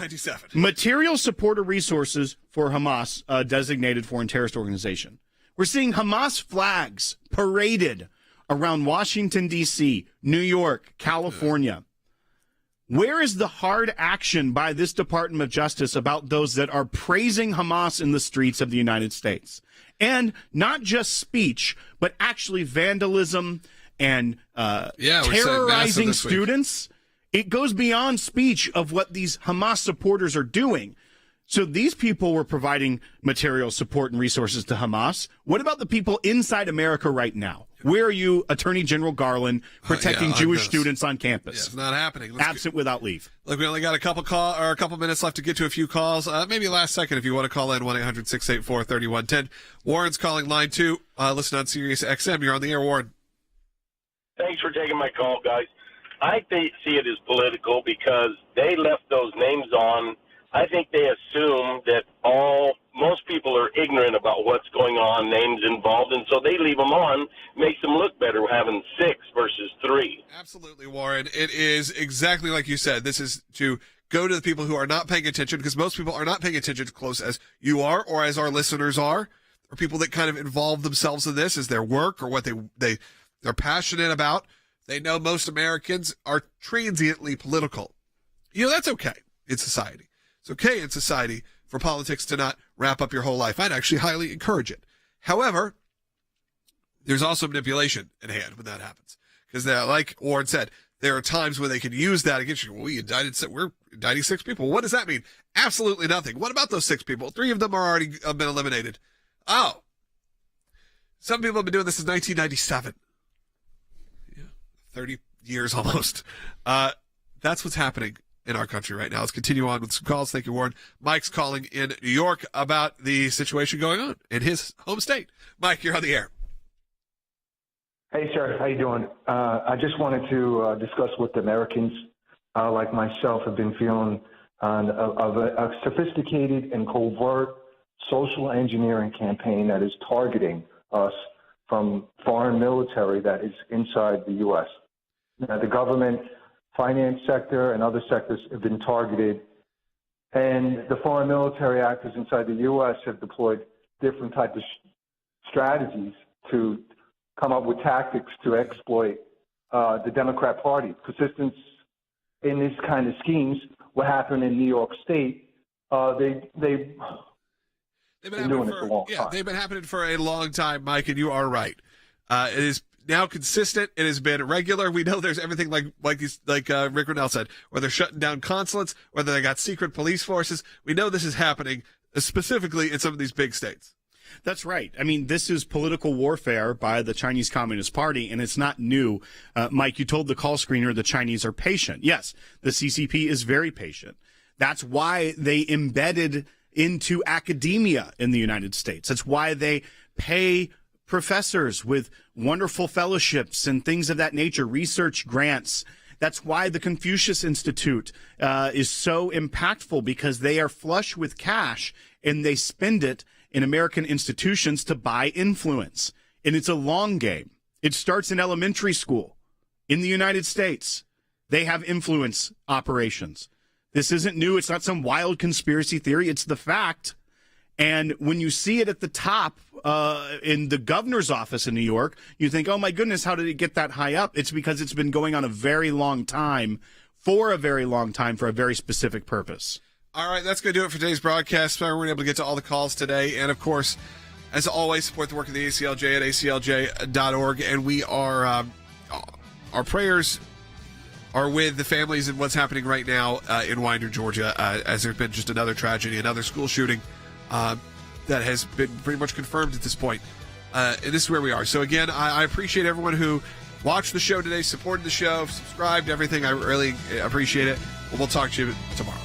material support or resources for Hamas, a designated foreign terrorist organization. We're seeing Hamas flags paraded around Washington, D.C., New York, California. Where is the hard action by this Department of Justice about those that are praising Hamas in the streets of the United States? And not just speech, but actually vandalism and terrorizing students It goes beyond speech of what these Hamas supporters are doing. So these people were providing material support and resources to Hamas. What about the people inside America right now? Where are you, Attorney General Garland, protecting Jewish students on campus? Yeah, it's not happening. Absent without leave. Look, we only got a couple minutes left to get to a few calls. Maybe last second if you want to call in 1-800-684-3110. Warren's calling line 2. Listen on Sirius XM. You're on the air, Warren. Thanks for taking my call, guys. I see it as political because they left those names on. I think they assume that most people are ignorant about what's going on, names involved, and so they leave them on, makes them look better having 6 versus 3. Absolutely, Warren. It is exactly like you said. This is to go to the people who are not paying attention, because most people are not paying attention as close as you are or as our listeners are, or people that kind of involve themselves in this as their work or what they're passionate about. They know most Americans are transiently political. That's okay in society. It's okay in society for politics to not wrap up your whole life. I'd actually highly encourage it. However, there's also manipulation at hand when that happens. Because like Warren said, there are times when they can use that against you. We're indicting 6 people. What does that mean? Absolutely nothing. What about those 6 people? 3 of them are already been eliminated. Oh. Some people have been doing this since 1997. 30 years almost. That's what's happening in our country right now. Let's continue on with some calls. Thank you, Warren. Mike's calling in New York about the situation going on in his home state. Mike, you're on the air. Hey, sir. How you doing? I just wanted to discuss what the Americans, like myself, have been feeling of a sophisticated and covert social engineering campaign that is targeting us from foreign military that is inside the U.S. Now, the government, finance sector, and other sectors have been targeted, and the foreign military actors inside the U.S. have deployed different types of strategies to come up with tactics to exploit the Democrat Party. Persistence in this kind of schemes, what happened in New York State, they've been doing it for a long time. They've been happening for a long time, Mike, and you are right. It is now consistent. It has been regular. We know there's everything like Rick Renell said, where they're shutting down consulates, whether they got secret police forces. We know this is happening specifically in some of these big states. That's right. I mean, this is political warfare by the Chinese Communist Party, and it's not new. Mike, you told the call screener the Chinese are patient. Yes, the CCP is very patient. That's why they embedded into academia in the United States. That's why they pay professors with wonderful fellowships and things of that nature, research grants. That's why the Confucius Institute is so impactful, because they are flush with cash and they spend it in American institutions to buy influence. And it's a long game. It starts in elementary school in the United States. They have influence operations. This isn't new. It's not some wild conspiracy theory. It's the fact. And when you see it at the top in the governor's office in New York, you think, oh, my goodness, how did it get that high up? It's because it's been going on a very long time, for a very long time, for a very specific purpose. All right, that's going to do it for today's broadcast. We were able to get to all the calls today. And, of course, as always, support the work of the ACLJ at aclj.org. And we are, our prayers are with the families and what's happening right now in Winder, Georgia, as there's been just another tragedy, another school shooting that has been pretty much confirmed at this point. And this is where we are. So, again, I appreciate everyone who watched the show today, supported the show, subscribed, everything. I really appreciate it. We'll talk to you tomorrow.